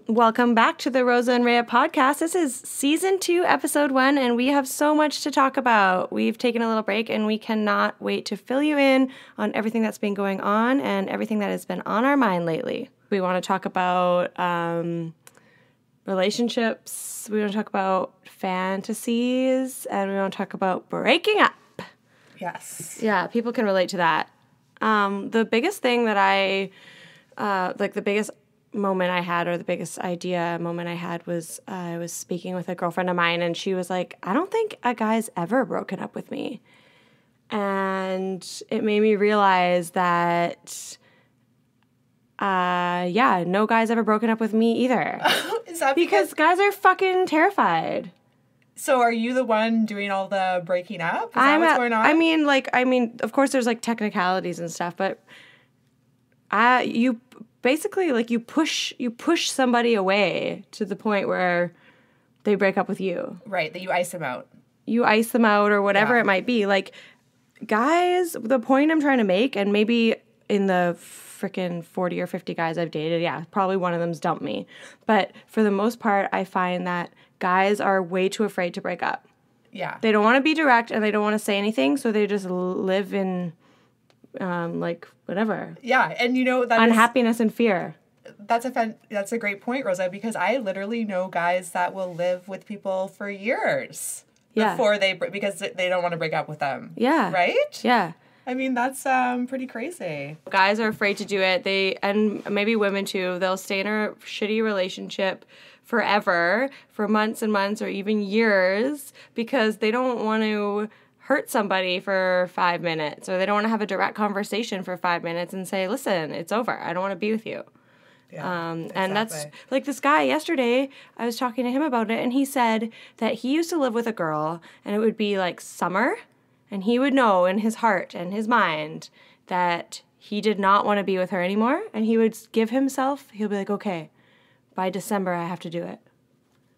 Welcome back to the Rosa and Rhea podcast. This is season 2, episode 1, and we have so much to talk about. We've taken a little break, and we cannot wait to fill you in on everything that's been going on and everything that has been on our mind lately. We want to talk about relationships. We want to talk about fantasies, and we want to talk about breaking up. Yes. Yeah, people can relate to that. The biggest thing that the biggest moment I had, or the biggest idea moment I had, was I was speaking with a girlfriend of mine, and she was like, I don't think a guy's ever broken up with me. And it made me realize that, no guy's ever broken up with me either. Is that because guys are fucking terrified. So are you the one doing all the breaking up? Is that what's going on? I mean, of course there's like technicalities and stuff, but you basically, like, you push somebody away to the point where they break up with you. Right, that you ice them out. You ice them out or whatever it might be. Like, guys, the point I'm trying to make, and maybe in the freaking 40 or 50 guys I've dated, probably one of them's dumped me. But for the most part, I find that guys are way too afraid to break up. Yeah. They don't want to be direct, and they don't want to say anything, so they just live in whatever. Yeah, and that unhappiness and fear. That's a great point, Rosa, because I literally know guys that will live with people for years before because they don't want to break up with them. Yeah. Right? Yeah. I mean, that's pretty crazy. Guys are afraid to do it. And maybe women too, they'll stay in a shitty relationship forever, for months and months or even years, because they don't want to hurt somebody for 5 minutes, or they don't want to have a direct conversation for 5 minutes and say, listen, it's over. I don't want to be with you. Yeah, exactly. And that's, like, this guy yesterday, I was talking to him about it, and he said that he used to live with a girl, and it would be like summer, and he would know in his heart and his mind that he did not want to be with her anymore, and he'll be like, okay, by December I have to do it.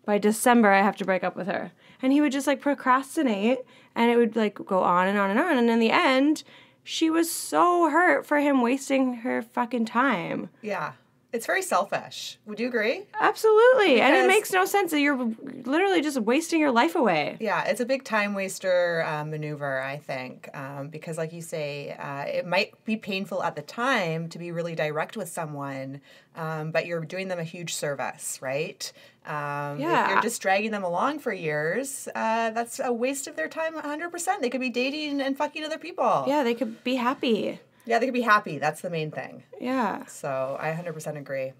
By December I have to break up with her. And he would just, like, procrastinate, and it would, like, go on and on and on. And in the end, she was so hurt for him wasting her fucking time. Yeah. It's very selfish. Would you agree? Absolutely. Because, and it makes no sense that you're literally just wasting your life away. Yeah, it's a big time waster maneuver, I think, because, like you say, it might be painful at the time to be really direct with someone, but you're doing them a huge service, right? If you're just dragging them along for years, that's a waste of their time 100%. They could be dating and fucking other people. Yeah, they could be happy. Yeah, they could be happy. That's the main thing. Yeah. So I 100% agree.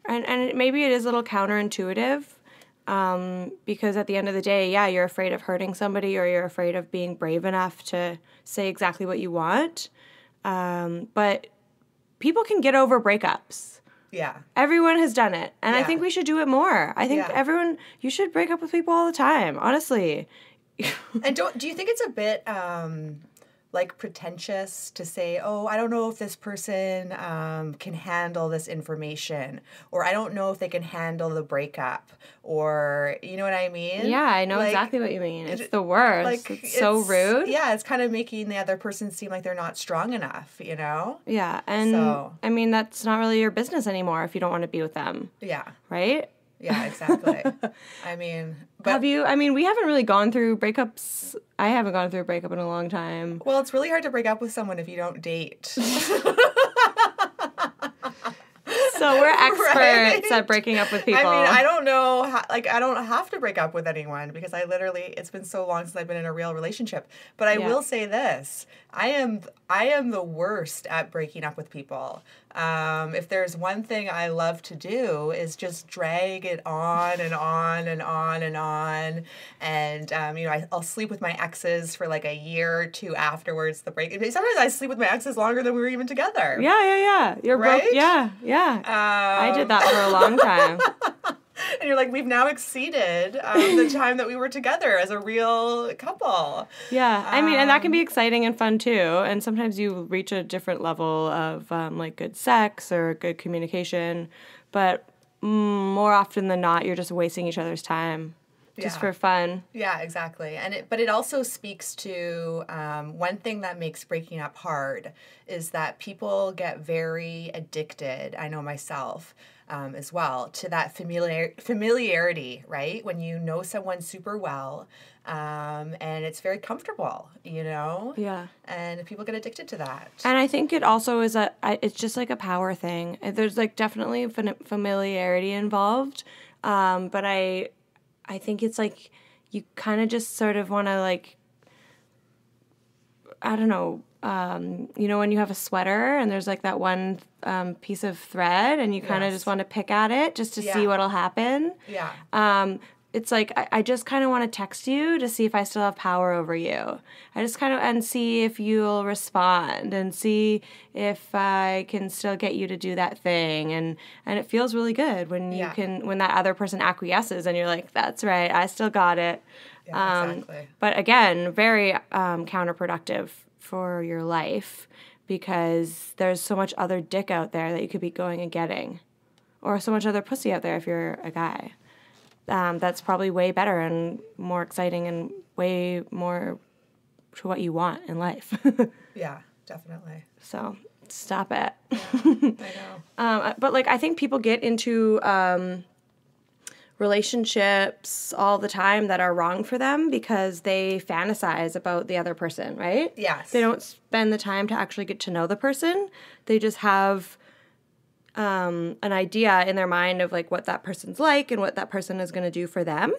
And maybe it is a little counterintuitive, because at the end of the day, you're afraid of hurting somebody, or you're afraid of being brave enough to say exactly what you want. But people can get over breakups. Yeah. Everyone has done it. And I think we should do it more. I think you should break up with people all the time, honestly. And do you think it's a bit like pretentious to say, oh, I don't know if this person can handle this information, or I don't know if they can handle the breakup, or you know what I mean? Yeah, I know exactly what you mean. It's the worst. Like, it's so rude. Yeah, it's kind of making the other person seem like they're not strong enough, you know? Yeah, and I mean, that's not really your business anymore if you don't want to be with them. Yeah. Right? Yeah, exactly. I mean, but we haven't really gone through breakups. I haven't gone through a breakup in a long time. Well, it's really hard to break up with someone if you don't date. So we're experts at breaking up with people. I mean, I don't know, I don't have to break up with anyone because it's been so long since I've been in a real relationship. But I will say this, I am the worst at breaking up with people. If there's one thing I love to do is just drag it on and on and on and on. And, I'll sleep with my exes for like a year or two afterwards. Sometimes I sleep with my exes longer than we were even together. Yeah. You're right? Yeah. I did that for a long time. And you're like, we've now exceeded the time that we were together as a real couple. Yeah. I mean, and that can be exciting and fun too. And sometimes you reach a different level of like good sex or good communication. But more often than not, you're just wasting each other's time. Just for fun. Yeah, exactly. But it also speaks to one thing that makes breaking up hard is that people get very addicted. I know myself. as well, to that familiarity, right? When you know someone super well, and it's very comfortable, you know? Yeah. And people get addicted to that. And I think it also is it's just like a power thing. There's like definitely familiarity involved. But I think it's like you kind of just sort of want to like, I don't know, you know, when you have a sweater and there's like that one piece of thread and you kind of just want to pick at it just to see what'll happen. Yeah. It's like I just kind of want to text you to see if I still have power over you. I just kind of, and see if you'll respond and see if I can still get you to do that thing. And it feels really good when you can, when that other person acquiesces and you're like, that's right, I still got it. Yeah, exactly. But again, very counterproductive for your life because there's so much other dick out there that you could be going and getting, or so much other pussy out there if you're a guy. That's probably way better and more exciting and way more to what you want in life. Yeah, definitely. So stop it. Yeah, I know. But like, I think people get into relationships all the time that are wrong for them because they fantasize about the other person, right? Yes. They don't spend the time to actually get to know the person. They just have an idea in their mind of like what that person's like and what that person is going to do for them.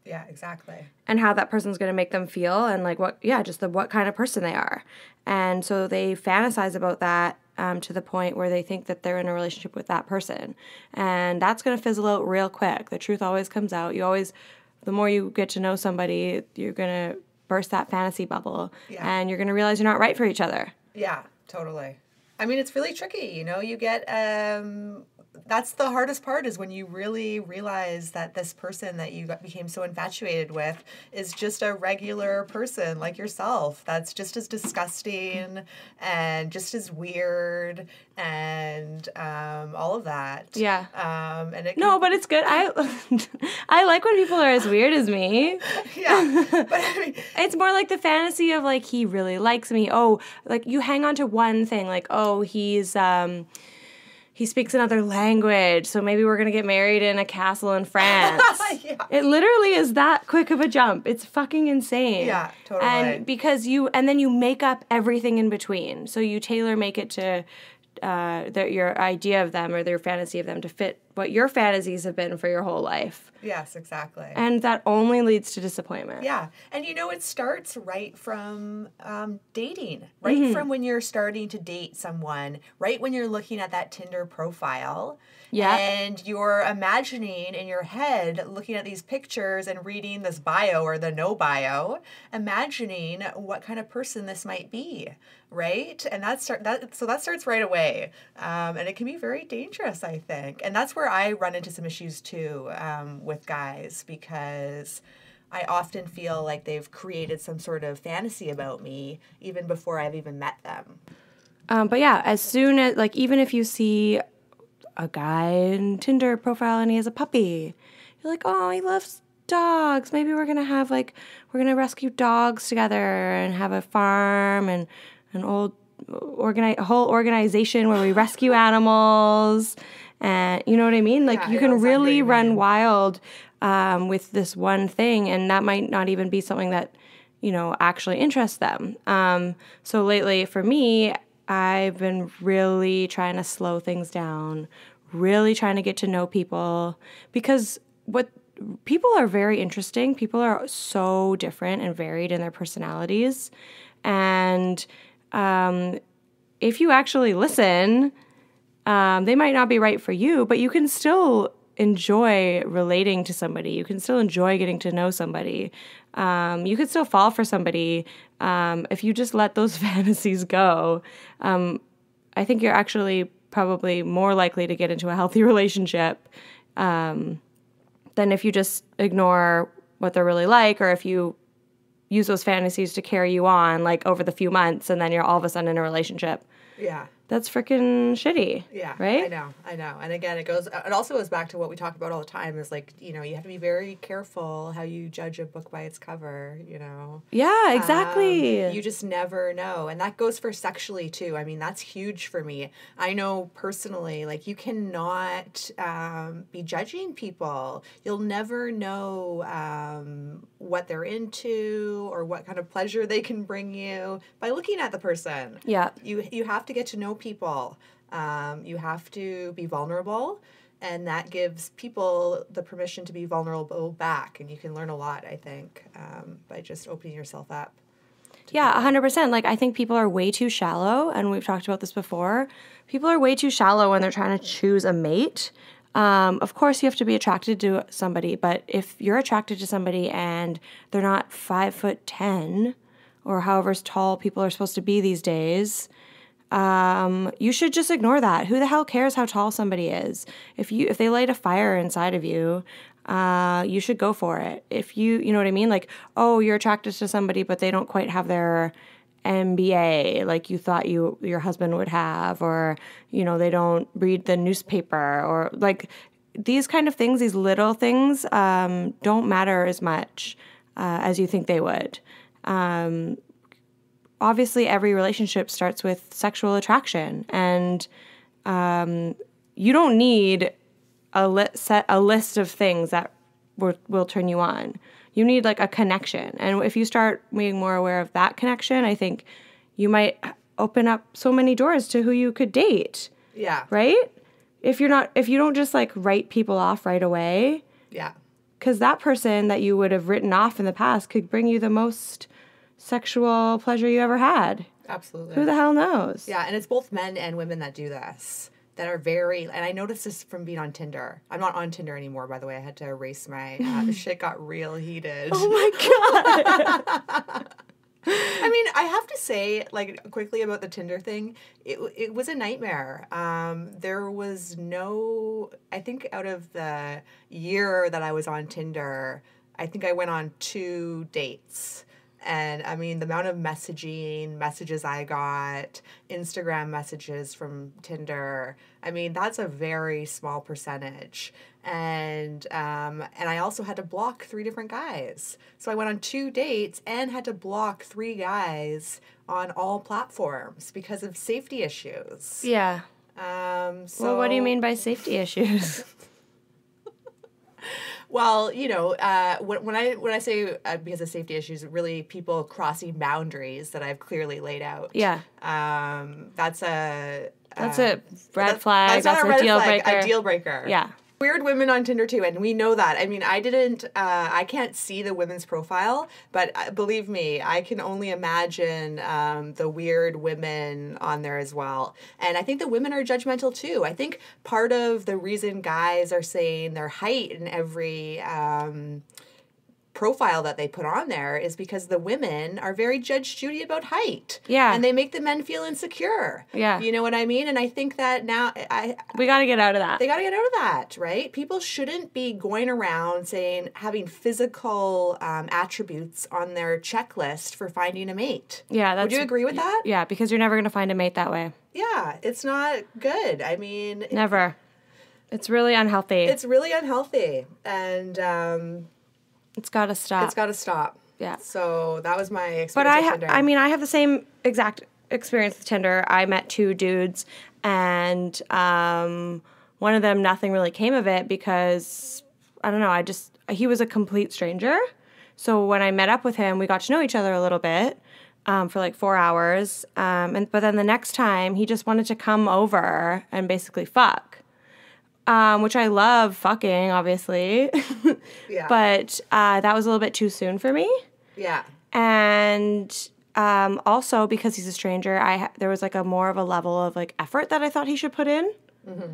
Yeah, exactly. And how that person's going to make them feel and like what kind of person they are. And so they fantasize about that to the point where they think that they're in a relationship with that person. And that's going to fizzle out real quick. The truth always comes out. The more you get to know somebody, you're going to burst that fantasy bubble. Yeah. And you're going to realize you're not right for each other. Yeah, totally. I mean, it's really tricky, you know, you get, that's the hardest part is when you really realize that this person that you became so infatuated with is just a regular person like yourself. That's just as disgusting and just as weird and all of that. Yeah. No, but it's good. I like when people are as weird as me. Yeah. But I mean, it's more like the fantasy of like, he really likes me. Oh, like you hang on to one thing, like, oh, he speaks another language, so maybe we're going to get married in a castle in France. Yeah. It literally is that quick of a jump. It's fucking insane. Yeah, totally. And then you make up everything in between. So you tailor make it to your idea of them or their fantasy of them to fit what your fantasies have been for your whole life. Yes, exactly. And that only leads to disappointment. Yeah. And you know, it starts right from dating, right from when you're starting to date someone, right when you're looking at that Tinder profile. Yeah. And you're imagining in your head, looking at these pictures and reading this bio or the no bio, imagining what kind of person this might be, right? And that starts right away. And it can be very dangerous, I think. And that's where I run into some issues too with guys, because I often feel like they've created some sort of fantasy about me even before I've even met them. But yeah, as soon as, like, even if you see a guy in Tinder profile and he has a puppy, you're like, oh, he loves dogs. Maybe we're going to rescue dogs together and have a farm and a whole organization where we rescue animals. And you know what I mean? Like, you can really run wild with this one thing, and that might not even be something that, you know, actually interests them. So lately for me, I've been really trying to slow things down, really trying to get to know people, because people are very interesting. People are so different and varied in their personalities. And if you actually listen, they might not be right for you, but you can still enjoy relating to somebody. You can still enjoy getting to know somebody. You could still fall for somebody if you just let those fantasies go. I think you're actually probably more likely to get into a healthy relationship than if you just ignore what they're really like, or if you use those fantasies to carry you on, like, over the few months, and then you're all of a sudden in a relationship. Yeah. That's freaking shitty. Yeah, right? I know. And again, it also goes back to what we talk about all the time is like, you have to be very careful how you judge a book by its cover, Yeah, exactly. You just never know. And that goes for sexually too. I mean, that's huge for me. I know personally, like you cannot be judging people. You'll never know what they're into or what kind of pleasure they can bring you by looking at the person. Yeah. You have to get to know people. You have to be vulnerable, and that gives people the permission to be vulnerable back. And you can learn a lot, I think, by just opening yourself up. Yeah, 100%. Like, I think people are way too shallow, and we've talked about this before. People are way too shallow when they're trying to choose a mate. Of course, you have to be attracted to somebody, but if you're attracted to somebody and they're not 5'10", or however tall people are supposed to be these days, you should just ignore that. Who the hell cares how tall somebody is? If they light a fire inside of you, you should go for it. If you know what I mean? Like, oh, you're attracted to somebody, but they don't quite have their MBA like you thought your husband would have, or, they don't read the newspaper, or like these kind of things, these little things, don't matter as much, as you think they would. Obviously, every relationship starts with sexual attraction, and you don't need a list of things that will turn you on. You need like a connection, and if you start being more aware of that connection, I think you might open up so many doors to who you could date. Yeah. Right? If you don't just like write people off right away. Yeah. Because that person that you would have written off in the past could bring you the most sexual pleasure you ever had. Absolutely. Who the hell knows? Yeah, and it's both men and women that do this, that are and I noticed this from being on Tinder. I'm not on Tinder anymore, by the way. I had to erase my, shit got real heated. Oh my God. I mean, I have to say, like, quickly about the Tinder thing, it was a nightmare. There was I think out of the year that I was on Tinder, I think I went on 2 dates. And I mean, the amount of messages I got, Instagram messages from Tinder, I mean, that's a very small percentage. And I also had to block 3 different guys. So I went on 2 dates and had to block 3 guys on all platforms because of safety issues. Yeah. Well, what do you mean by safety issues? Well, when I say because of safety issues, really people crossing boundaries that I've clearly laid out. Yeah. That's a red flag. That's not a red deal flag. breaker. A deal breaker. Yeah. Weird women on Tinder too, and we know that. I mean, I can't see the women's profile, but believe me, I can only imagine the weird women on there as well. And I think the women are judgmental too. I think part of the reason guys are saying their height in every profile that they put on there is because the women are very Judge Judy about height. Yeah. And they make the men feel insecure. Yeah. You know what I mean? And I think that now we got to get out of that. They got to get out of that, right? People shouldn't be going around having physical attributes on their checklist for finding a mate. Yeah. Would you agree with that? Yeah, because you're never going to find a mate that way. Yeah, it's not good. I mean... Never. It's really unhealthy. It's really unhealthy. And... it's got to stop. It's got to stop. Yeah. So that was my experience but with Tinder. I have the same exact experience with Tinder. I met 2 dudes, and one of them, nothing really came of it because, I don't know, he was a complete stranger. So when I met up with him, we got to know each other a little bit for like 4 hours. But then the next time, he just wanted to come over and basically fuck. Which I love fucking, obviously. Yeah. But that was a little bit too soon for me. Yeah. And also, because he's a stranger, there was like more of a level of like effort that I thought he should put in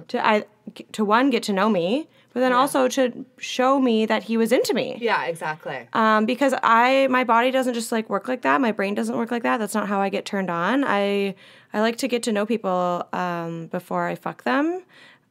to one, get to know me, but then also to show me that he was into me. Yeah, exactly. Because my body doesn't just like work like that. My brain doesn't work like that. That's not how I get turned on. I like to get to know people before I fuck them.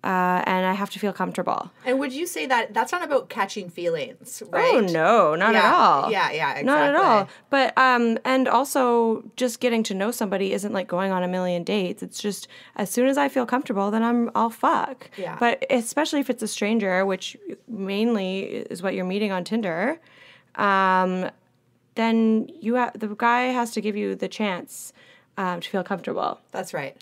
and I have to feel comfortable. And would you say that that's not about catching feelings, right? Oh, no, not at all. Yeah, exactly. Not at all. But, and also just getting to know somebody isn't like going on a million dates. It's just as soon as I feel comfortable, then I'll fuck. Yeah. But especially if it's a stranger, which mainly is what you're meeting on Tinder, then the guy has to give you the chance to feel comfortable. That's right.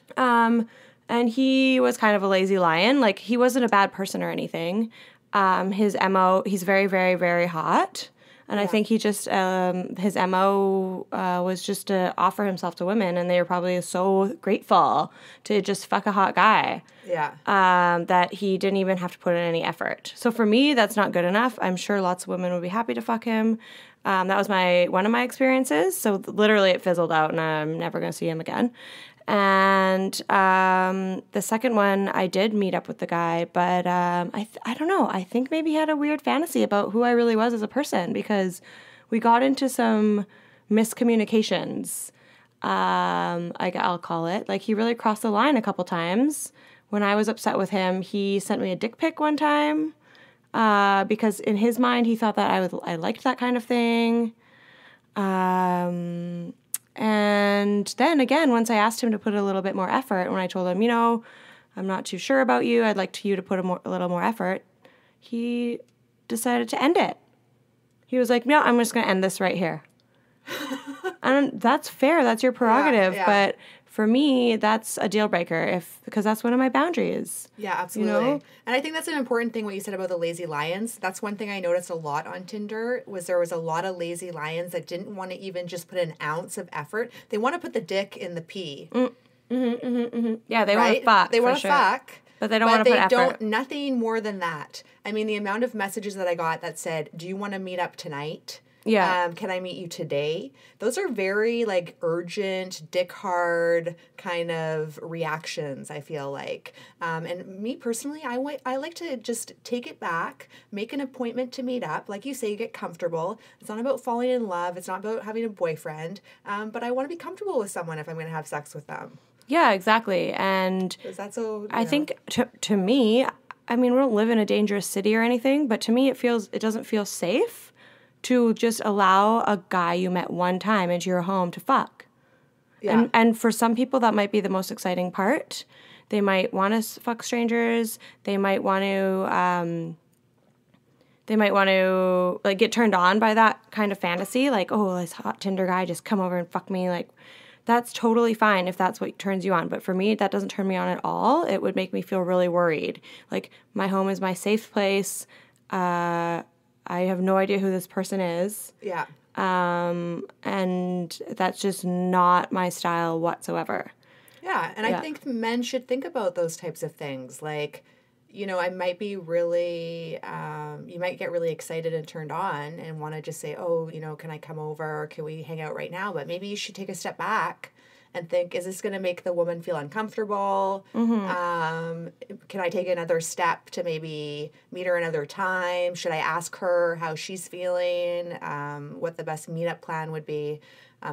And he was kind of a lazy lion. Like, he wasn't a bad person or anything. His MO, he's very, very, very hot. And I think he just, his MO was just to offer himself to women. And they were probably so grateful to just fuck a hot guy. Yeah. That he didn't even have to put in any effort. So for me, that's not good enough. I'm sure lots of women would be happy to fuck him. That was one of my experiences. So literally it fizzled out and I'm never going to see him again. And the second one, I did meet up with the guy, but I don't know. I think maybe he had a weird fantasy about who I really was as a person because we got into some miscommunications, I'll call it. Like, he really crossed the line a couple times. When I was upset with him, he sent me a dick pic one time because in his mind, he thought that I liked that kind of thing. And then again, once I asked him to put a little bit more effort, when I told him, I'm not too sure about you, I'd like you to put a little more effort, he decided to end it. He was like, no, I'm just going to end this right here. And that's fair. That's your prerogative. Yeah. But for me, that's a deal breaker because that's one of my boundaries. Yeah, absolutely. And I think that's an important thing, what you said about the lazy lions. That's one thing I noticed a lot on Tinder was there was a lot of lazy lions that didn't want to even just put an ounce of effort. They want to put the dick in the pee. Yeah, they want to fuck. They want to fuck. But they don't want to put effort. But they don't, nothing more than that. I mean, the amount of messages that I got that said, do you want to meet up tonight? Yeah. Can I meet you today? Those are very like urgent, dick hard kind of reactions, I feel like. And me personally, I like to just take it back, make an appointment to meet up. Like you say, get comfortable. It's not about falling in love. It's not about having a boyfriend. But I want to be comfortable with someone if I'm going to have sex with them. Yeah, exactly. And I think to me, I mean, we don't live in a dangerous city or anything, but to me it doesn't feel safe to just allow a guy you met one time into your home to fuck. Yeah. And for some people, that might be the most exciting part. They might want to fuck strangers. They might want to like get turned on by that kind of fantasy. Like, oh, this hot Tinder guy just come over and fuck me. Like, that's totally fine if that's what turns you on. But for me, that doesn't turn me on at all. It would make me feel really worried. Like, my home is my safe place. I have no idea who this person is. Yeah. And that's just not my style whatsoever. Yeah, and I think men should think about those types of things. Like, I might be really, you might get really excited and turned on and want to just say, oh, can I come over? Or can we hang out right now? But maybe you should take a step back and think, is this going to make the woman feel uncomfortable? Mm-hmm. Can I take another step to maybe meet her another time? Should I ask her how she's feeling? What the best meetup plan would be?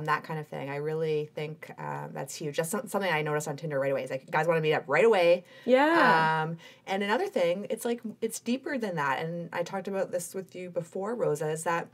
That kind of thing. I really think that's huge. That's something I noticed on Tinder right away. It's like, guys want to meet up right away. Yeah. And another thing, it's deeper than that. And I talked about this with you before, Rosa, is that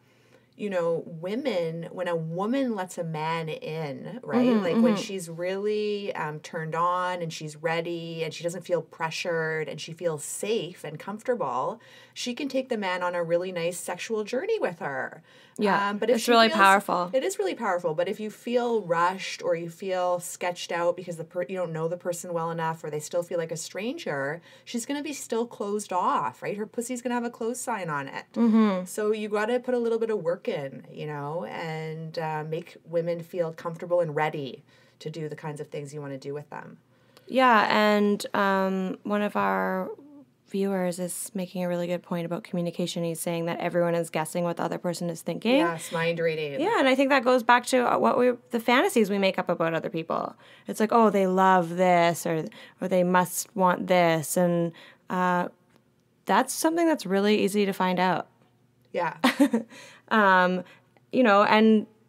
women, when a woman lets a man in, right? When she's really turned on and she's ready and she doesn't feel pressured and she feels safe and comfortable, she can take the man on a really nice sexual journey with her. Yeah, but if it's really powerful. It is really powerful. But if you feel rushed or you feel sketched out because you don't know the person well enough or they still feel like a stranger, she's going to be still closed off, right? Her pussy's going to have a close sign on it. Mm-hmm. So you got to put a little bit of work in, and make women feel comfortable and ready to do the kinds of things you want to do with them. Yeah, and one of our viewers is making a really good point about communication. He's saying that everyone is guessing what the other person is thinking. Yes, mind reading. Yeah, and I think that goes back to the fantasies we make up about other people. It's like, oh, they love this, or they must want this, and that's something that's really easy to find out. Yeah. And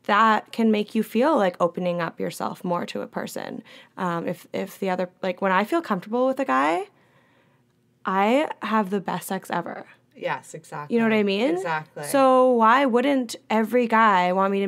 that can make you feel like opening up yourself more to a person. If the other, like when I feel comfortable with a guy, Yeah. I have the best sex ever. Yes, exactly. You know what I mean? Exactly. So why wouldn't every guy want to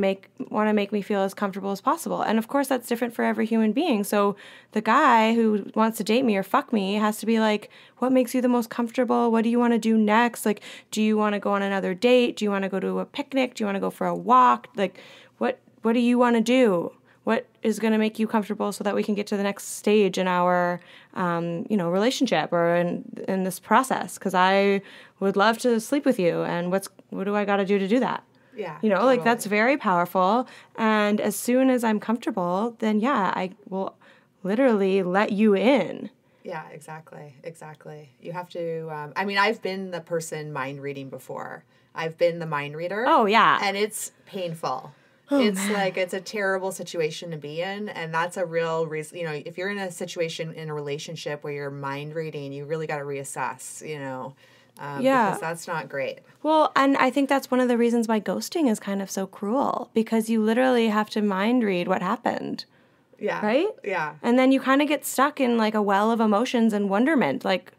make me feel as comfortable as possible? And of course, that's different for every human being. So the guy who wants to date me or fuck me has to be like, what makes you the most comfortable? What do you want to do next? Like, do you want to go on another date? Do you want to go to a picnic? Do you want to go for a walk? Like, what do you want to do? What is going to make you comfortable so that we can get to the next stage in our, relationship or in this process? Because I would love to sleep with you, and what do I got to do that? Yeah. Like that's very powerful. And as soon as I'm comfortable, then yeah, I will literally let you in. Yeah, exactly. You have to, I've been the person mind reading before. I've been the mind reader. Oh, yeah. And it's painful. It's a terrible situation to be in. And that's a real reason, if you're in a situation in a relationship where you're mind reading, you really got to reassess, because that's not great. Well, and I think that's one of the reasons why ghosting is kind of so cruel, because you literally have to mind read what happened. Yeah. Right? Yeah. And then you kind of get stuck in like a well of emotions and wonderment. Like,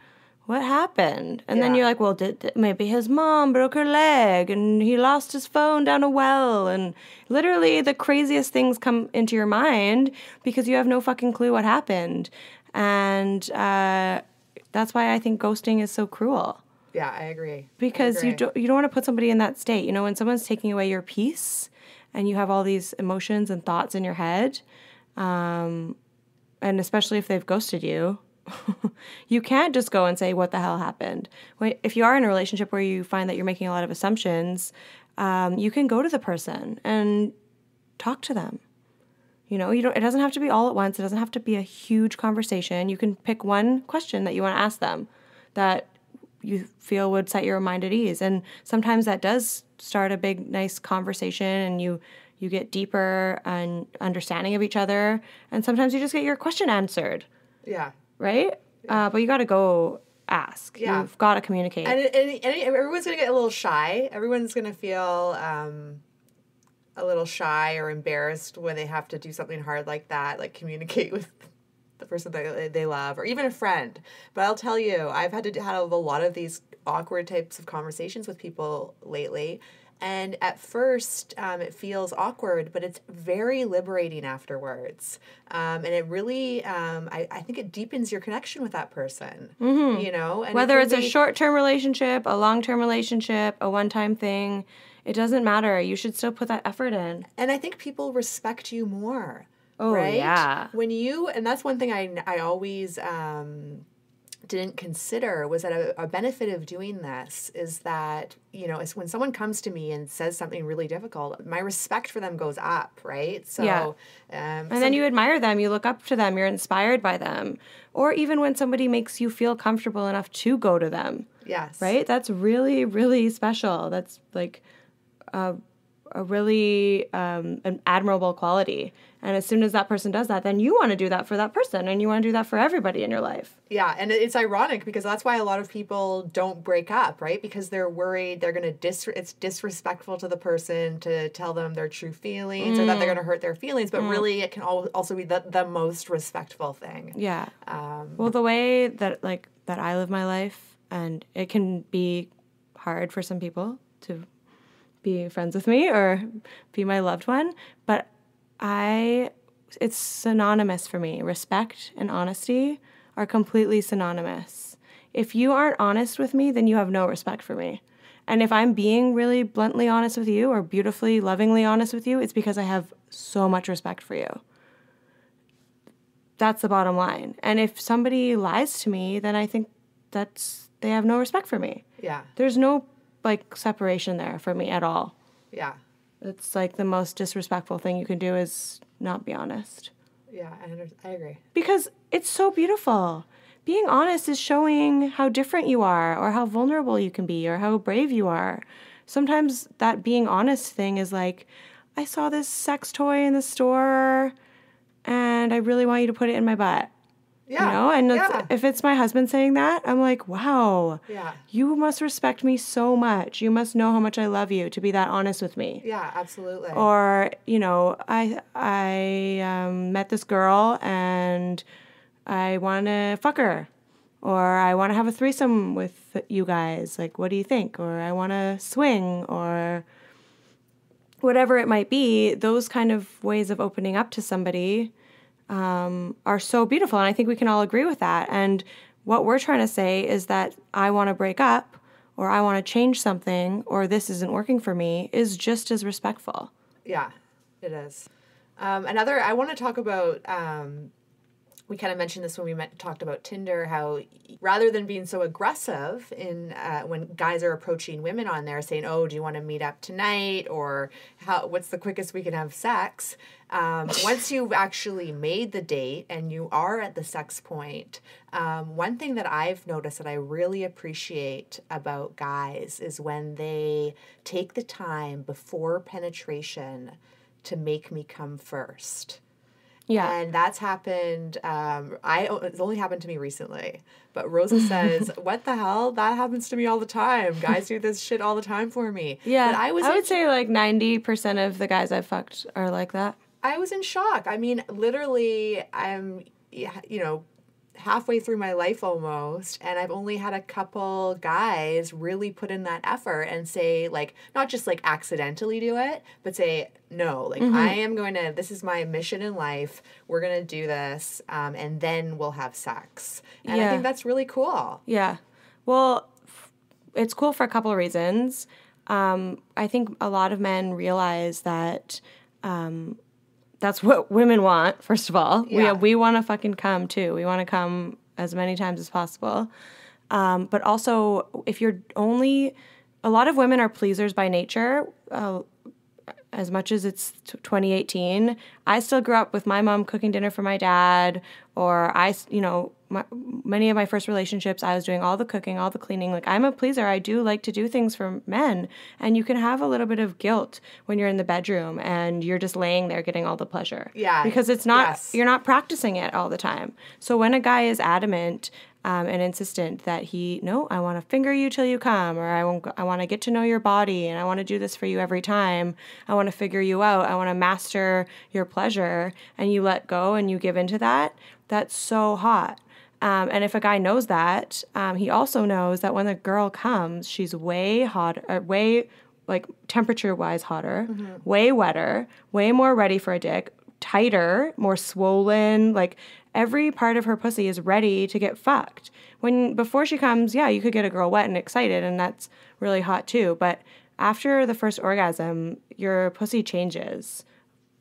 what happened? And then you're like, well, maybe his mom broke her leg and he lost his phone down a well. And literally the craziest things come into your mind because you have no fucking clue what happened. And that's why I think ghosting is so cruel. Yeah, I agree. Because you don't want to put somebody in that state. When someone's taking away your peace and you have all these emotions and thoughts in your head, and especially if they've ghosted you, you can't just go and say, what the hell happened? If you are in a relationship where you find that you're making a lot of assumptions, you can go to the person and talk to them. It doesn't have to be all at once. It doesn't have to be a huge conversation. You can pick one question that you want to ask them that you feel would set your mind at ease. And sometimes that does start a big, nice conversation, and you get deeper and understanding of each other. And sometimes you just get your question answered. Yeah. Right? Yeah. But you got to go ask. Yeah. You've got to communicate. And everyone's going to get a little shy. Everyone's going to feel a little shy or embarrassed when they have to do something hard like that, like communicate with the person that they love, or even a friend. But I'll tell you, I've had to have a lot of these awkward types of conversations with people lately. And at first, it feels awkward, but it's very liberating afterwards. And it really, I think it deepens your connection with that person, And whether it's a short-term relationship, a long-term relationship, a one-time thing, it doesn't matter. You should still put that effort in. And I think people respect you more. Oh, right? Yeah. And that's one thing I always didn't consider, was that a benefit of doing this is that, it's when someone comes to me and says something really difficult, my respect for them goes up, right? So, yeah. And then you admire them, you look up to them, you're inspired by them. Or even when somebody makes you feel comfortable enough to go to them. Yes. Right? That's really, really special. That's like a really an admirable quality. And as soon as that person does that, then you want to do that for that person, and you want to do that for everybody in your life. Yeah, and it's ironic because that's why a lot of people don't break up, right? Because they're worried they're going to it's disrespectful to the person to tell them their true feelings, or that they're going to hurt their feelings, but really it can also be the most respectful thing. Yeah. Well, the way that I live my life, and it can be hard for some people to be friends with me or be my loved one, but it's synonymous for me. Respect and honesty are completely synonymous. If you aren't honest with me, then you have no respect for me. And if I'm being really bluntly honest with you, or beautifully, lovingly honest with you, it's because I have so much respect for you. That's the bottom line. And if somebody lies to me, then I think they have no respect for me. Yeah. There's no separation there for me at all. Yeah. It's the most disrespectful thing you can do is not be honest. Yeah, I agree. Because it's so beautiful. Being honest is showing how different you are, or how vulnerable you can be, or how brave you are. Sometimes that being honest thing is I saw this sex toy in the store and I really want you to put it in my butt. Yeah. And if it's my husband saying that, I'm like, wow. Yeah. You must respect me so much. You must know how much I love you to be that honest with me. Yeah, absolutely. Or, I met this girl and I want to fuck her. Or I want to have a threesome with you guys. Like, what do you think? Or I want to swing, or whatever it might be. Those kind of ways of opening up to somebody are so beautiful. And I think we can all agree with that. And what we're trying to say is that I want to break up, or I want to change something, or this isn't working for me, is just as respectful. Yeah, it is. I want to talk about, we kind of mentioned this when we talked about Tinder, how rather than being so aggressive in when guys are approaching women on there saying, oh, do you want to meet up tonight? Or what's the quickest we can have sex? Once you've actually made the date and you are at the sex point, one thing that I've noticed that I really appreciate about guys is when they take the time before penetration to make me come first. Yeah. And that's happened, it's only happened to me recently. But Rosa says, what the hell? That happens to me all the time. Guys do this shit all the time for me. Yeah. But I would say like 90% of the guys I've fucked are like that. I was in shock. I mean, literally, I'm, halfway through my life almost, and I've only had a couple guys really put in that effort and say, like, not just like accidentally do it, but say, no, like, I am going to, this is my mission in life. We're going to do this, and then we'll have sex. And I think that's really cool. Yeah. Well, it's cool for a couple of reasons. I think a lot of men realize that that's what women want, first of all. Yeah. We want to fucking come, too. We want to come as many times as possible. But also, if you're only... A lot of women are pleasers by nature. As much as it's 2018, I still grew up with my mom cooking dinner for my dad, or many of my first relationships, I was doing all the cooking, all the cleaning. Like, I'm a pleaser. I do like to do things for men, and you can have a little bit of guilt when you're in the bedroom and you're just laying there getting all the pleasure. Yeah. Because it's not, you're not practicing it all the time. So when a guy is adamant and insistent that I want to finger you till you come, or I want to get to know your body, and I want to do this for you every time. I want to figure you out. I want to master your pleasure, and you let go and you give into that. That's so hot. And if a guy knows that, he also knows that when the girl comes, she's way hotter, way like temperature-wise hotter, way wetter, way more ready for a dick, tighter, more swollen, like every part of her pussy is ready to get fucked. Before she comes, yeah, you could get a girl wet and excited, and that's really hot too. But after the first orgasm, your pussy changes,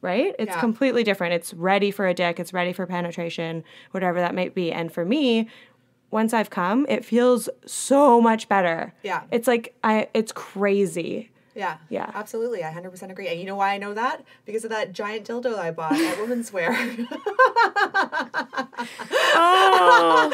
right? It's completely different. It's ready for a dick. It's ready for penetration, whatever that might be. And for me, once I've come, it feels so much better. Yeah. It's like, it's crazy. Yeah. Yeah. Absolutely. I 100% agree. And you know why I know that? Because of that giant dildo I bought at Women's Wear. Oh.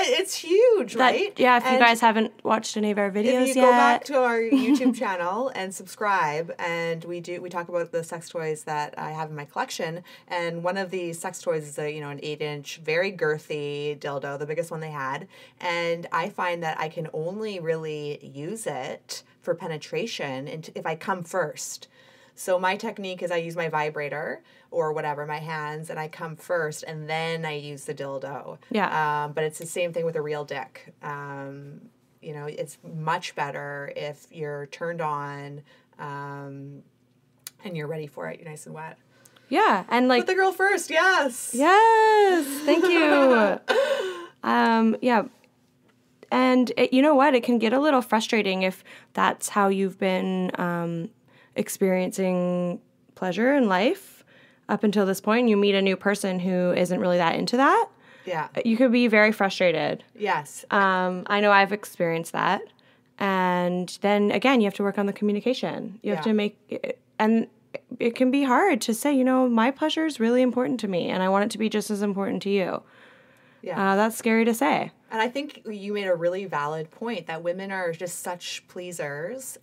It's huge, right? Yeah, if you guys haven't watched any of our videos yet. If you go back to our YouTube channel and subscribe, and we talk about the sex toys that I have in my collection, and one of the sex toys is an 8-inch, very girthy dildo, the biggest one they had, and I find that I can only really use it for penetration if I come first. So my technique is I use my vibrator or whatever, my hands, and I come first, and then I use the dildo. Yeah. But it's the same thing with a real dick. It's much better if you're turned on and you're ready for it. You're nice and wet. Yeah, and like... Put the girl first, yes! Yes! Thank you! Yeah. And you know what? It can get a little frustrating if that's how you've been experiencing pleasure in life up until this point, and you meet a new person who isn't really that into that. Yeah. You could be very frustrated. Yes. I know I've experienced that. And then, again, you have to work on the communication. You have to make it, and it can be hard to say, my pleasure is really important to me, and I want it to be just as important to you. Yeah. That's scary to say. And I think you made a really valid point that women are just such pleasers.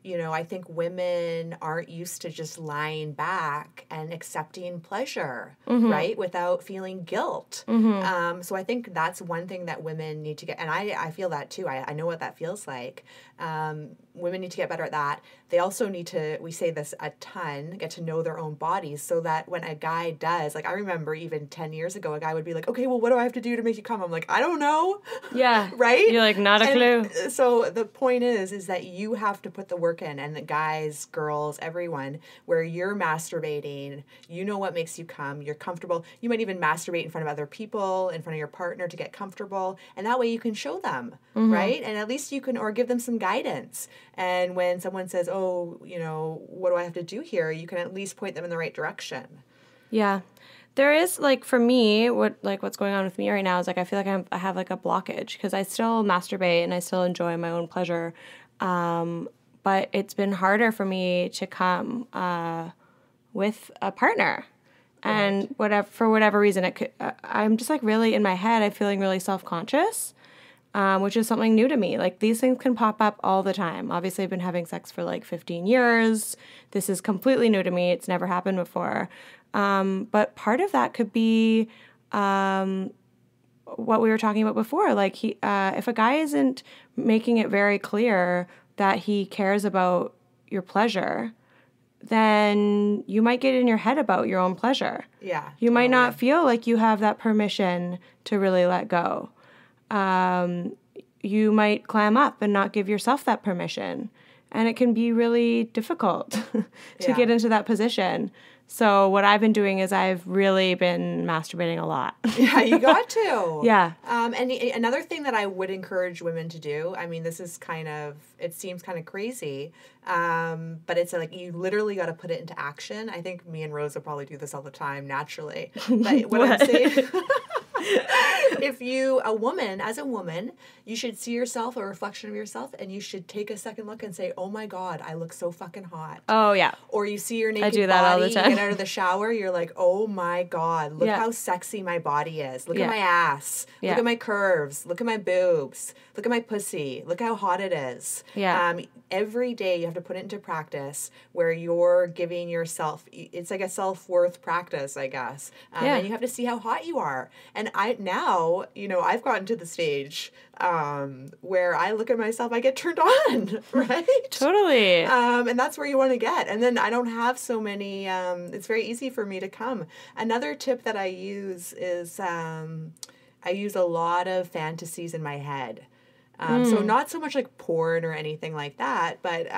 I think women aren't used to just lying back and accepting pleasure, right? Without feeling guilt. So I think that's one thing that women need to get, and I feel that too. I know what that feels like. Women need to get better at that. They also need to, we say this a ton, get to know their own bodies so that when a guy does, like I remember even 10 years ago, a guy would be like, okay, well, what do I have to do to make you come? I'm like, I don't know. Yeah. Right? You're like, not a clue. So the point is that you have to put the work in, and the guys, girls, everyone, where you're masturbating, you know what makes you come, you're comfortable. You might even masturbate in front of other people, in front of your partner to get comfortable, and that way you can show them, right? And at least you can, or give them some guidance. And when someone says, oh, what do I have to do here? You can at least point them in the right direction. Yeah. There is, like, for me, what's going on with me right now is, like, I feel like I have, like, a blockage because I still masturbate and I still enjoy my own pleasure. But it's been harder for me to come with a partner. And for whatever reason, I'm just, like, really, in my head, I'm feeling really self-conscious, which is something new to me. Like, these things can pop up all the time. Obviously, I've been having sex for, like, 15 years. This is completely new to me. It's never happened before. But part of that could be what we were talking about before. Like, if a guy isn't making it very clear that he cares about your pleasure, then you might get in your head about your own pleasure. Yeah. You might not feel like you have that permission to really let go. You might clam up and not give yourself that permission. And it can be really difficult to get into that position. So what I've been doing is I've really been masturbating a lot. Yeah, you got to. Yeah. And another thing that I would encourage women to do, I mean, this is it seems kind of crazy, but it's like you literally got to put it into action. I think me and Rosa probably do this all the time naturally. But what I'm saying... If as a woman, you should see yourself, a reflection of yourself, and you should take a second look and say, oh my God, I look so fucking hot. Oh, yeah. Or you see your naked I do that body, all the time. you get out of the shower, you're like, oh my God, look how sexy my body is. Look at my ass. Look at my curves. Look at my boobs. Look at my pussy. Look how hot it is. Yeah. Every day you have to put it into practice where you're giving yourself, it's like a self-worth practice, I guess. And you have to see how hot you are. And I've gotten to the stage where I look at myself, I get turned on, right? Totally. And that's where you want to get. And then I don't have so many, it's very easy for me to come. Another tip that I use is I use a lot of fantasies in my head. So not so much like porn or anything like that, but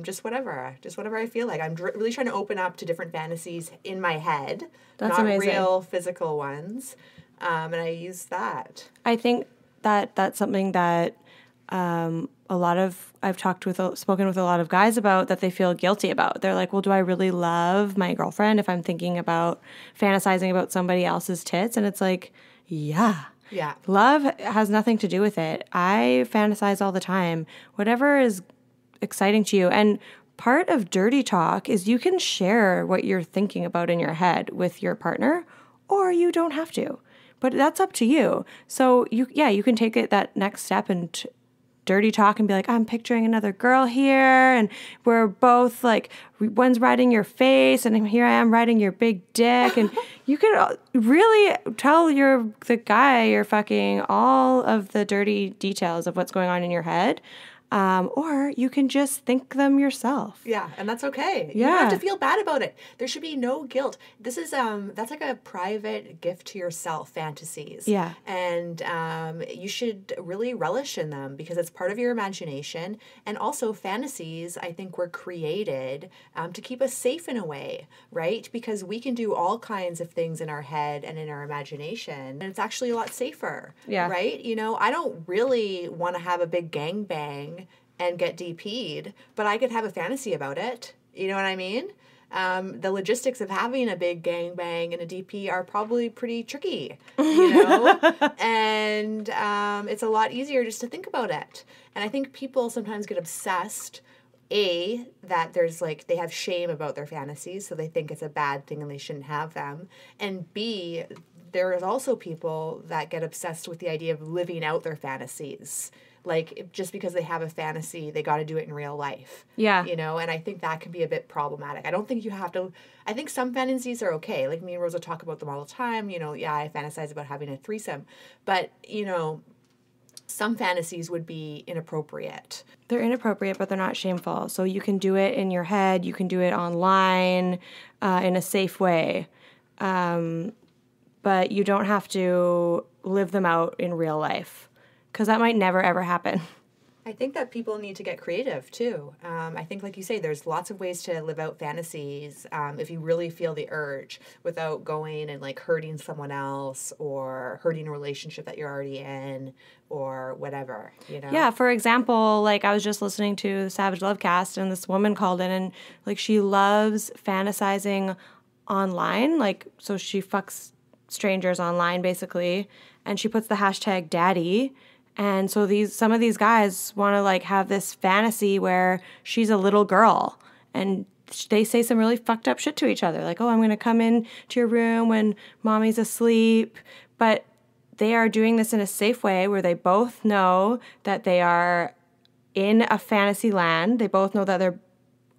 just whatever I feel like. I'm really trying to open up to different fantasies in my head. That's not amazing. Real physical ones. And I use that. I think that's something that I've spoken with a lot of guys about that they feel guilty about. They're like, well, do I really love my girlfriend if I'm thinking about fantasizing about somebody else's tits? And it's like, yeah. Yeah. Love has nothing to do with it. I fantasize all the time. Whatever is exciting to you. And part of dirty talk is you can share what you're thinking about in your head with your partner, or you don't have to. But that's up to you. So you can take it that next step and dirty talk and be like, I'm picturing another girl here, and we're both like, one's riding your face, and here I am riding your big dick, and you can really tell the guy you're fucking all of the dirty details of what's going on in your head. Or you can just think them yourself. Yeah, and that's okay. Yeah. You don't have to feel bad about it. There should be no guilt. This is that's like a private gift to yourself, fantasies. Yeah. And you should really relish in them because it's part of your imagination. And also fantasies, I think, were created to keep us safe in a way, right? Because we can do all kinds of things in our head and in our imagination, and it's actually a lot safer. Yeah. Right? I don't really want to have a big gangbang and get DP'd, but I could have a fantasy about it. You know what I mean? The logistics of having a big gangbang and a DP are probably pretty tricky, and it's a lot easier just to think about it. And I think people sometimes get obsessed, that there's they have shame about their fantasies, so they think it's a bad thing and they shouldn't have them. And B, there is also people that get obsessed with the idea of living out their fantasies. like just because they have a fantasy, they got to do it in real life. Yeah. You know, and I think that can be a bit problematic. I don't think you have to, I think some fantasies are okay. Like me and Rosa talk about them all the time. You know, yeah, I fantasize about having a threesome. But, you know, some fantasies would be inappropriate. They're inappropriate, but they're not shameful. So you can do it in your head. You can do it online in a safe way. But you don't have to live them out in real life because that might never, ever happen. I think that people need to get creative too. I think, like you say, there's lots of ways to live out fantasies if you really feel the urge without going and like hurting someone else or hurting a relationship that you're already in or whatever, you know? Yeah, for example, like I was just listening to the Savage Love cast and this woman called in and like she loves fantasizing online. Like, so she fucks strangers online basically and she puts the hashtag daddy. And so some of these guys want to like have this fantasy where she's a little girl and they say some really fucked up shit to each other. Like, oh, I'm going to come in to your room when mommy's asleep. But they are doing this in a safe way where they both know that they are in a fantasy land. They both know that they're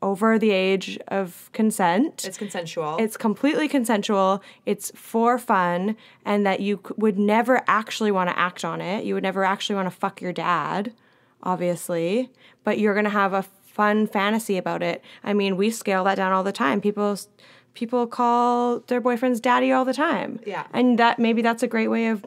over the age of consent. It's consensual. It's completely consensual. It's for fun, and that you would never actually want to act on it. You would never actually want to fuck your dad, obviously, but you're going to have a fun fantasy about it. I mean, we scale that down all the time. People call their boyfriends daddy all the time. Yeah. And maybe that's a great way of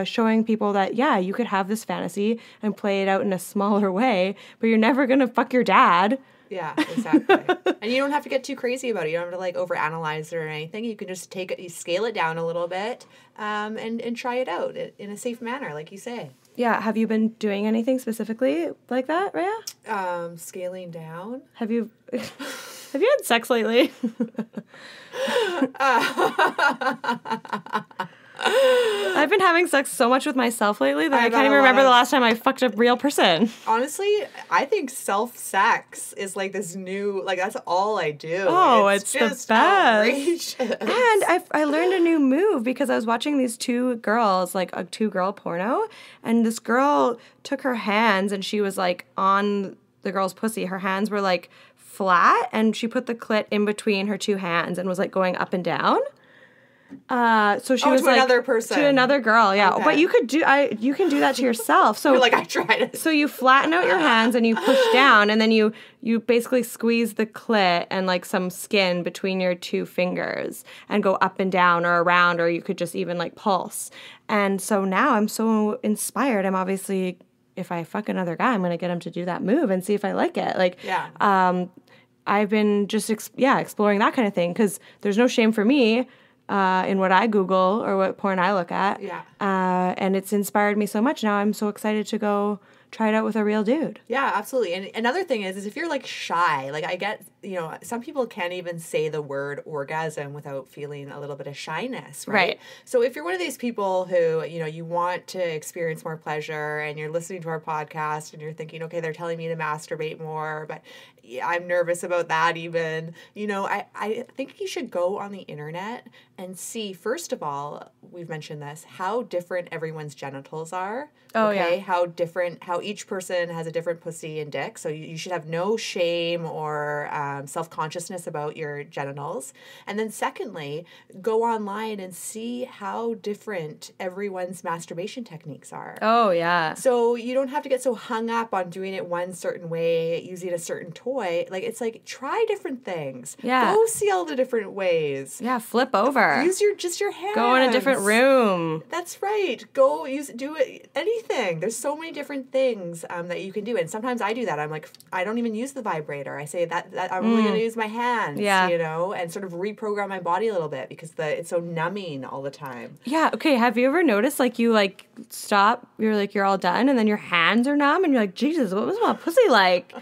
showing people that, yeah, you could have this fantasy and play it out in a smaller way, but you're never going to fuck your dad. Yeah, exactly. And you don't have to get too crazy about it. You don't have to like overanalyze it or anything. You can just you scale it down a little bit and try it out in a safe manner, like you say. Yeah. Have you been doing anything specifically like that, Rhea? Scaling down. Have you had sex lately? I've been having sex so much with myself lately that I can't even remember the last time I fucked a real person. Honestly, I think self-sex is like this new, like that's all I do. Oh, it's just the best. Outrageous. And I learned a new move because I was watching these two girls, like a two-girl porno, and this girl took her hands and she was like on the girl's pussy. Her hands were like flat and she put the clit in between her two hands and was like going up and down. So she was to like another person, to another girl, yeah. Okay. But you can do that to yourself. So you're like, I tried it. So you flatten out your hands and you push down, and then you basically squeeze the clit and like some skin between your two fingers and go up and down or around, or you could just even like pulse. And so now I'm so inspired. I'm obviously, if I fuck another guy, I'm gonna get him to do that move and see if I like it. Like, yeah. I've been just exploring that kind of thing because there's no shame for me. In what I Google or what porn I look at. Yeah. And it's inspired me so much. Now I'm so excited to go try it out with a real dude. Yeah, absolutely. And another thing is if you're like shy, like I get, you know, some people can't even say the word orgasm without feeling a little bit of shyness, right? So if you're one of these people who, you know, you want to experience more pleasure and you're listening to our podcast and you're thinking, okay, they're telling me to masturbate more, but I'm nervous about that even, you know, I think you should go on the internet and see, first of all, we've mentioned this, how different everyone's genitals are. Oh, okay? Yeah. How each person has a different pussy and dick. So you should have no shame or self-consciousness about your genitals. And then secondly, go online and see how different everyone's masturbation techniques are. Oh, yeah. So you don't have to get so hung up on doing it one certain way, using a certain toy. Like, it's like, try different things. Yeah. Go see all the different ways. Yeah, flip over. Use just your hands. Go in a different room. That's right. Do it, anything. There's so many different things that you can do. And sometimes I do that. I'm like, I don't even use the vibrator. I say that I'm only going to use my hands, you know, and sort of reprogram my body a little bit because it's so numbing all the time. Yeah. Okay. Have you ever noticed, like, you, like, stop, you're all done, and then your hands are numb, and you're like, Jesus, what was my pussy like?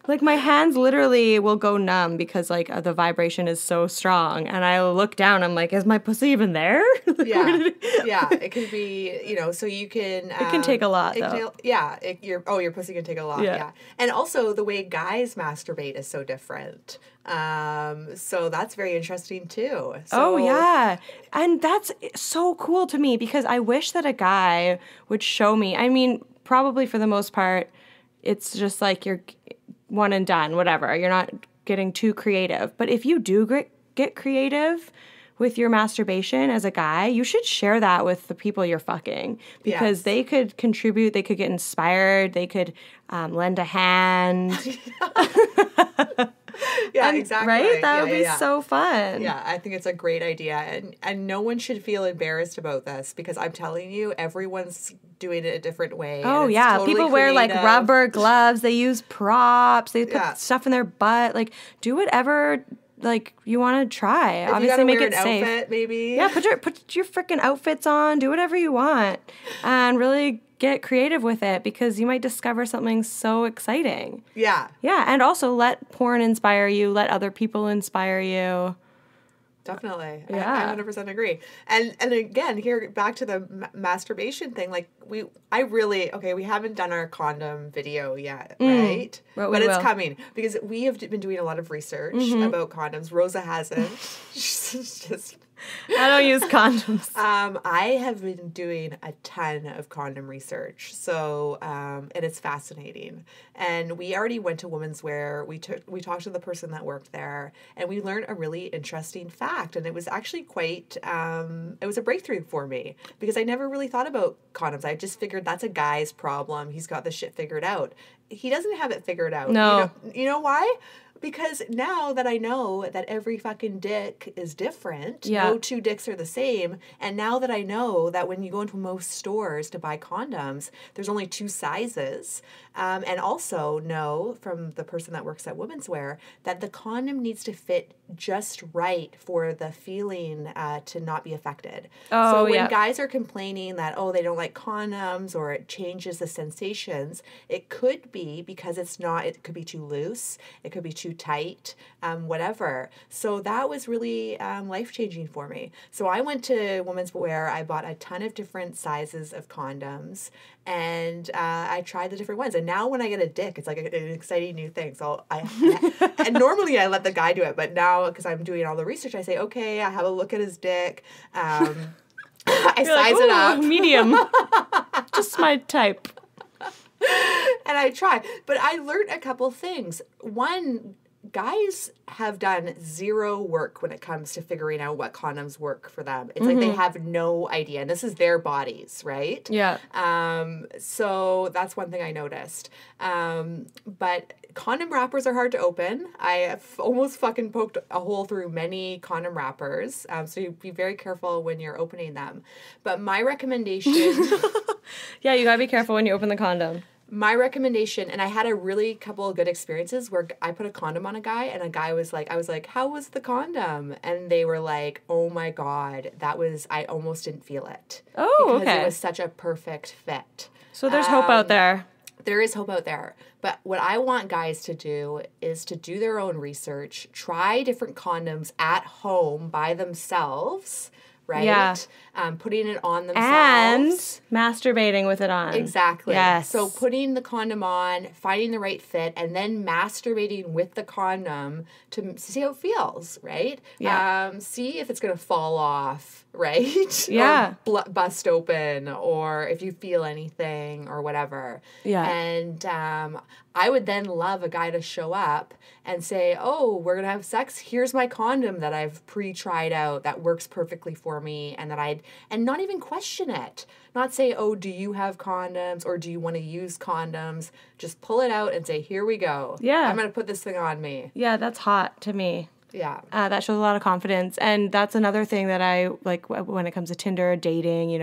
Like, my hands literally will go numb because, like, the vibration is so strong. And I look down, I'm like, is my pussy even there? Yeah. Yeah. It can be, you know, so you can... it can take a lot, though. Your pussy can take a lot, yeah. And also, the way guys masturbate is so different. So that's very interesting, too. So, oh, yeah. And that's so cool to me because I wish that a guy would show me. I mean... probably for the most part, it's just like you're one and done, whatever. You're not getting too creative. But if you do get creative with your masturbation as a guy, you should share that with the people you're fucking, because they could contribute, they could get inspired, they could lend a hand. Yeah, exactly. Right? That would be so fun. Yeah, I think it's a great idea. And no one should feel embarrassed about this, because I'm telling you, everyone's doing it a different way. Oh, yeah. Totally people wear like rubber gloves. They use props. They put stuff in their butt. Like, do whatever like you want to try. If obviously, make it an safe. Outfit, maybe. Yeah, put your freaking outfits on. Do whatever you want, and really get creative with it, because you might discover something so exciting. Yeah. Yeah, and also let porn inspire you. Let other people inspire you. Definitely. Yeah. I 100% agree. And again, here back to the masturbation thing, like we haven't done our condom video yet, right? But it's coming, because we have been doing a lot of research about condoms. Rosa hasn't. She's just... I don't use condoms. I have been doing a ton of condom research, so and it's fascinating. And we already went to Women's Wear. We talked to the person that worked there, and we learned a really interesting fact. And it was actually quite it was a breakthrough for me, because I never really thought about condoms. I just figured that's a guy's problem. He's got the shit figured out. He doesn't have it figured out. No. You know why? Because now that I know that every fucking dick is different, no two dicks are the same, and now that I know that when you go into most stores to buy condoms, there's only 2 sizes, and also know from the person that works at Women's Wear that the condom needs to fit just right for the feeling to not be affected. So when guys are complaining that, they don't like condoms or it changes the sensations, it could be because it could be too loose, it could be too tight, whatever. So that was really life-changing for me. So I went to Women's Wear, I bought a ton of different sizes of condoms, and I tried the different ones. And now when I get a dick, it's like an exciting new thing. So and normally I let the guy do it, but now because I'm doing all the research, I say, okay, I have a look at his dick. I size it up. Medium. Just my type. And I try. But I learned a couple things. One, guys have done zero work when it comes to figuring out what condoms work for them. It's like they have no idea. And this is their bodies, right? Yeah. So that's one thing I noticed. But condom wrappers are hard to open. I have almost fucking poked a hole through many condom wrappers. So you be very careful when you're opening them. But my recommendation... Yeah, you gotta be careful when you open the condom. My recommendation, and I had a really couple of good experiences where I put a condom on a guy, and a guy was like, I was like, how was the condom? And they were like, oh my God, I almost didn't feel it. Oh, because it was such a perfect fit. So there's hope out there. There is hope out there. But what I want guys to do is to do their own research, try different condoms at home by themselves, right? Yeah. Putting it on themselves. And masturbating with it on. Exactly. Yes. So putting the condom on, finding the right fit, and then masturbating with the condom to see how it feels, right? Yeah. See if it's going to fall off, right? Yeah. Or bust open, or if you feel anything or whatever. Yeah. And I would then love a guy to show up and say, oh, we're going to have sex. Here's my condom that I've pre-tried out that works perfectly for me, and and not even question it. Not say, oh, do you have condoms or do you want to use condoms? Just pull it out and say, here we go. Yeah. I'm going to put this thing on me. Yeah, that's hot to me. Yeah. That shows a lot of confidence. And that's another thing that I like when it comes to Tinder, dating,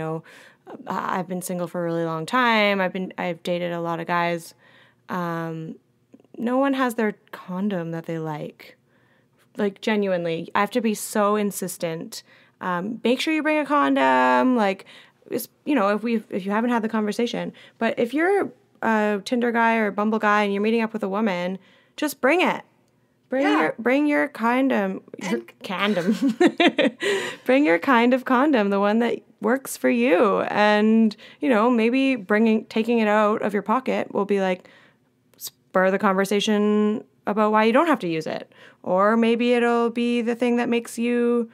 I've been single for a really long time. I've dated a lot of guys. No one has their condom that they like. Like, genuinely. I have to be so insistent. Make sure you bring a condom. Like, if you haven't had the conversation. But if you're a Tinder guy or a Bumble guy and you're meeting up with a woman, just bring it. Bring your condom. Bring your kind of condom, the one that works for you. And, maybe taking it out of your pocket will be like, spur the conversation about why you don't have to use it. Or maybe it'll be the thing that makes you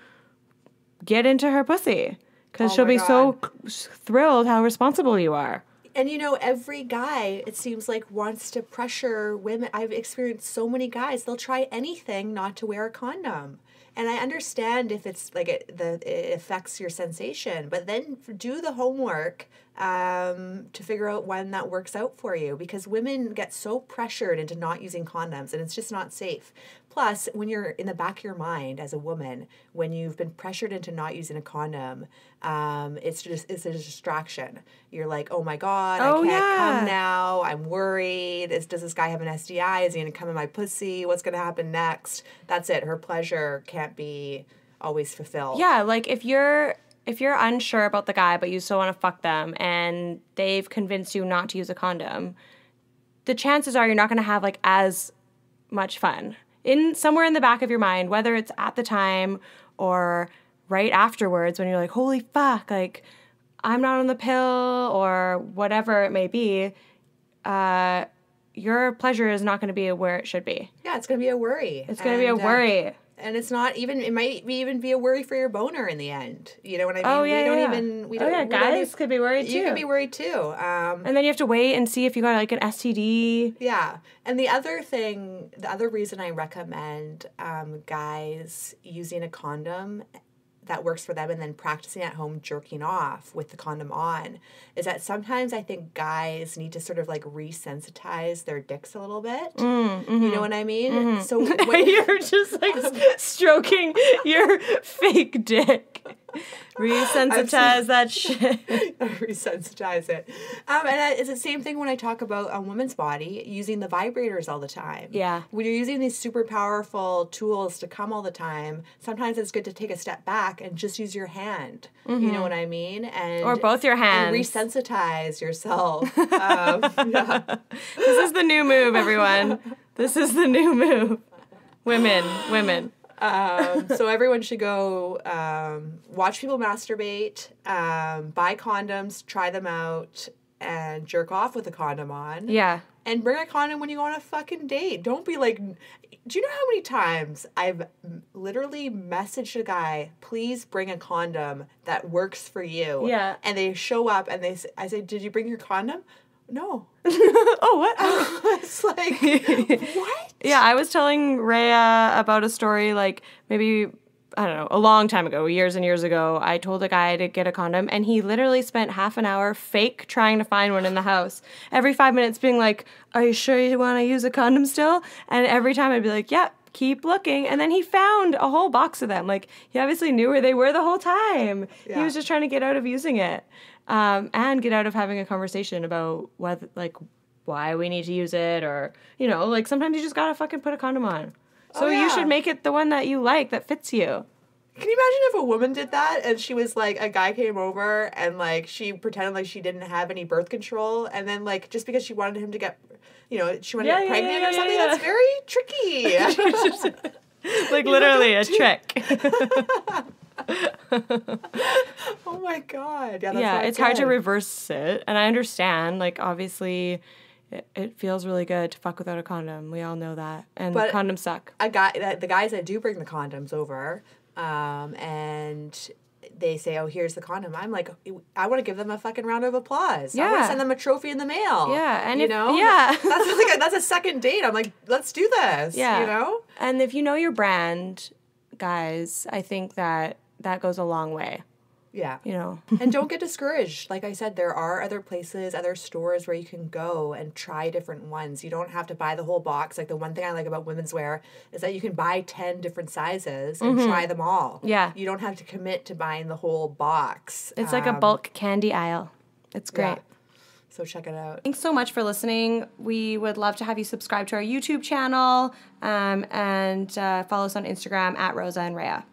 get into her pussy. Because she'll be so thrilled how responsible you are. And, you know, every guy, it seems like, wants to pressure women. I've experienced so many guys, they'll try anything not to wear a condom. And I understand if it's like it affects your sensation, but then do the homework to figure out when that works out for you, because women get so pressured into not using condoms and it's just not safe. Plus, when you're in the back of your mind as a woman, when you've been pressured into not using a condom, it's a distraction. You're like, oh my God, I can't come now. I'm worried. Does this guy have an STI? Is he going to come in my pussy? What's going to happen next? That's it. Her pleasure can't be always fulfilled. Yeah, like if you're unsure about the guy but you still want to fuck them and they've convinced you not to use a condom, the chances are you're not going to have like as much fun. Somewhere in the back of your mind, whether it's at the time or right afterwards when you're like, holy fuck, like I'm not on the pill or whatever it may be, your pleasure is not going to be where it should be. Yeah, it's going to be a worry. It's going to be a worry. And it's not even, it might even be a worry for your boner in the end. You know what I mean? Oh, yeah, guys could be worried too. You could be worried too. And then you have to wait and see if you got like an STD. Yeah. And the other reason I recommend guys using a condom that works for them and then practicing at home jerking off with the condom on is that sometimes I think guys need to sort of like resensitize their dicks a little bit. Mm-hmm. You know what I mean? Mm-hmm. So you're just like stroking your fake dick. Resensitize that shit. Resensitize it. And it's the same thing when I talk about a woman's body using the vibrators all the time. Yeah. When you're using these super powerful tools to come all the time, sometimes it's good to take a step back and just use your hand. Mm-hmm. You know what I mean? Or both your hands. And resensitize yourself. Yeah. This is the new move, everyone. This is the new move. Women. So everyone should go watch people masturbate, buy condoms, try them out, and jerk off with a condom on. Yeah. And bring a condom when you go on a fucking date. Don't be like... Do you know how many times I've literally messaged a guy, please bring a condom that works for you? Yeah. And they show up and I say, did you bring your condom? No. Oh, what? It's like, what? Yeah, I was telling Rhea about a story like maybe, I don't know, a long time ago, years and years ago. I told a guy to get a condom and he literally spent half an hour fake trying to find one in the house. Every 5 minutes being like, are you sure you want to use a condom still? And every time I'd be like, yep. Keep looking. And then he found a whole box of them. Like, he obviously knew where they were the whole time. Yeah. He was just trying to get out of using it. And get out of having a conversation about whether, like, why we need to use it, or, you know, like, sometimes you just gotta fucking put a condom on. So you should make it the one that you like, that fits you. Can you imagine if a woman did that and she was like, a guy came over and like she pretended like she didn't have any birth control, and then like just because she wanted him to get, you know, she wanted to get pregnant or something? That's very tricky. Like literally a trick. Oh my God. Yeah, it's hard to reverse it. And I understand, like, obviously it feels really good to fuck without a condom. We all know that. And condoms suck. The guys that do bring the condoms over, and they say, oh, here's the condom. I'm like, I want to give them a fucking round of applause. Yeah. I want to send them a trophy in the mail. Yeah. And that's a second date. I'm like, let's do this. Yeah. You know? And if you know your brand, guys, I think that goes a long way. Yeah. You know. And don't get discouraged. Like I said, there are other places, other stores where you can go and try different ones. You don't have to buy the whole box. Like, the one thing I like about women's wear is that you can buy 10 different sizes and try them all. Yeah. You don't have to commit to buying the whole box. It's like a bulk candy aisle. It's great. Yeah. So check it out. Thanks so much for listening. We would love to have you subscribe to our YouTube channel, and follow us on Instagram at Rosa and Rhea.